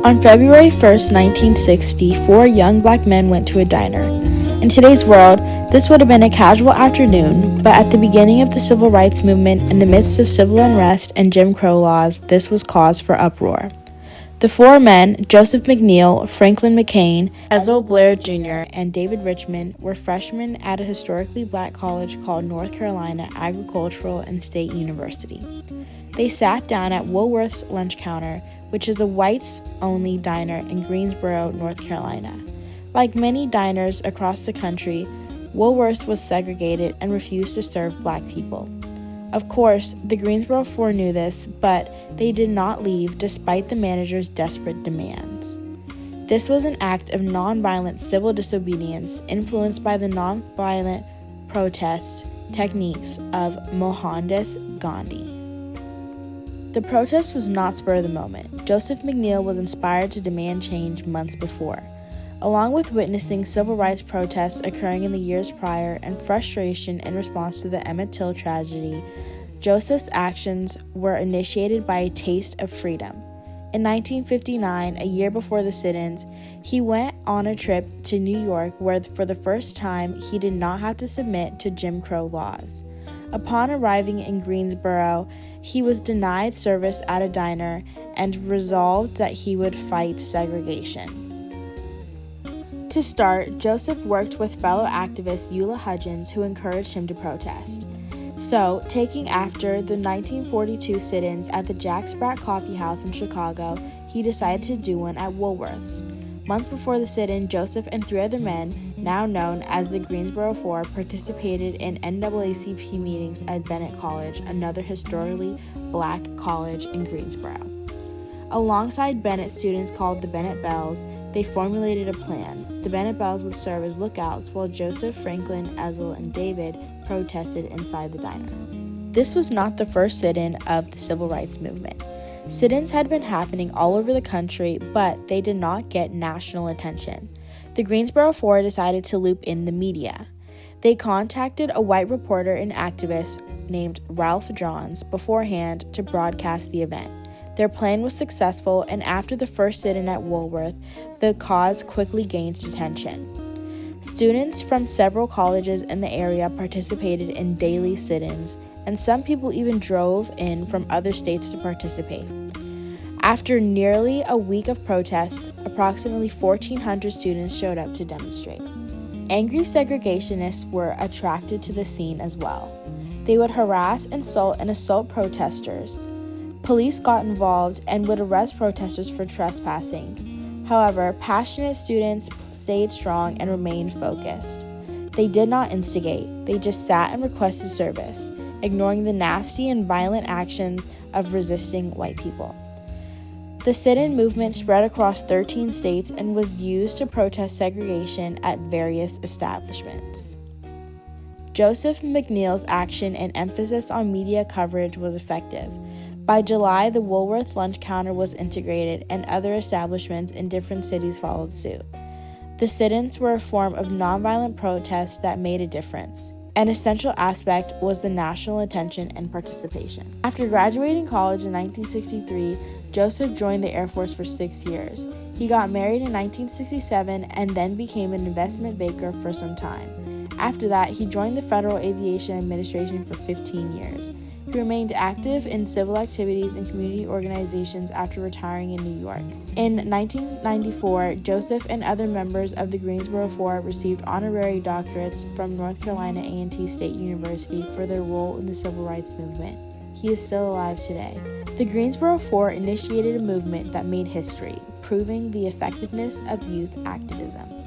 On February 1st, 1960, four young black men went to a diner. In today's world, this would have been a casual afternoon, but at the beginning of the civil rights movement, in the midst of civil unrest and Jim Crow laws, this was cause for uproar. The four men, Joseph McNeil, Franklin McCain, Ezell Blair Jr., and David Richmond, were freshmen at a historically black college called North Carolina Agricultural and State University. They sat down at Woolworth's lunch counter, which is a whites-only diner in Greensboro, North Carolina. Like many diners across the country, Woolworth's was segregated and refused to serve black people. Of course, the Greensboro Four knew this, but they did not leave despite the manager's desperate demands. This was an act of nonviolent civil disobedience influenced by the nonviolent protest techniques of Mohandas Gandhi. The protest was not spur of the moment. Joseph McNeil was inspired to demand change months before. Along with witnessing civil rights protests occurring in the years prior and frustration in response to the Emmett Till tragedy, Joseph's actions were initiated by a taste of freedom. In 1959, a year before the sit-ins, he went on a trip to New York where for the first time he did not have to submit to Jim Crow laws. Upon arriving in Greensboro, he was denied service at a diner and resolved that he would fight segregation. To start, Joseph worked with fellow activist Eula Hudgens, who encouraged him to protest. So, taking after the 1942 sit-ins at the Jack Sprat Coffee House in Chicago, he decided to do one at Woolworth's. Months before the sit-in, Joseph and three other men, now known as the Greensboro Four, participated in NAACP meetings at Bennett College, another historically black college in Greensboro. Alongside Bennett students called the Bennett Bells, they formulated a plan. The Bennett Bells would serve as lookouts while Joseph, Franklin, Ezell, and David protested inside the diner. This was not the first sit-in of the civil rights movement. Sit-ins had been happening all over the country, but they did not get national attention. The Greensboro Four decided to loop in the media. They contacted a white reporter and activist named Ralph Johns beforehand to broadcast the event. Their plan was successful, and after the first sit-in at Woolworth, the cause quickly gained attention. Students from several colleges in the area participated in daily sit-ins, and some people even drove in from other states to participate. After nearly a week of protests, approximately 1,400 students showed up to demonstrate. Angry segregationists were attracted to the scene as well. They would harass, insult, and assault protesters. Police got involved and would arrest protesters for trespassing. However, passionate students stayed strong and remained focused. They did not instigate, they just sat and requested service, ignoring the nasty and violent actions of resisting white people. The sit-in movement spread across 13 states and was used to protest segregation at various establishments. Joseph McNeil's action and emphasis on media coverage was effective. By July, the Woolworth lunch counter was integrated, and other establishments in different cities followed suit. The sit-ins were a form of nonviolent protest that made a difference. An essential aspect was the national attention and participation. After graduating college in 1963, Joseph joined the Air Force for 6 years. He got married in 1967 and then became an investment banker for some time. After that, he joined the Federal Aviation Administration for 15 years. He remained active in civil activities and community organizations after retiring in New York. In 1994, Joseph and other members of the Greensboro Four received honorary doctorates from North Carolina A&T State University for their role in the civil rights movement. He is still alive today. The Greensboro Four initiated a movement that made history, proving the effectiveness of youth activism.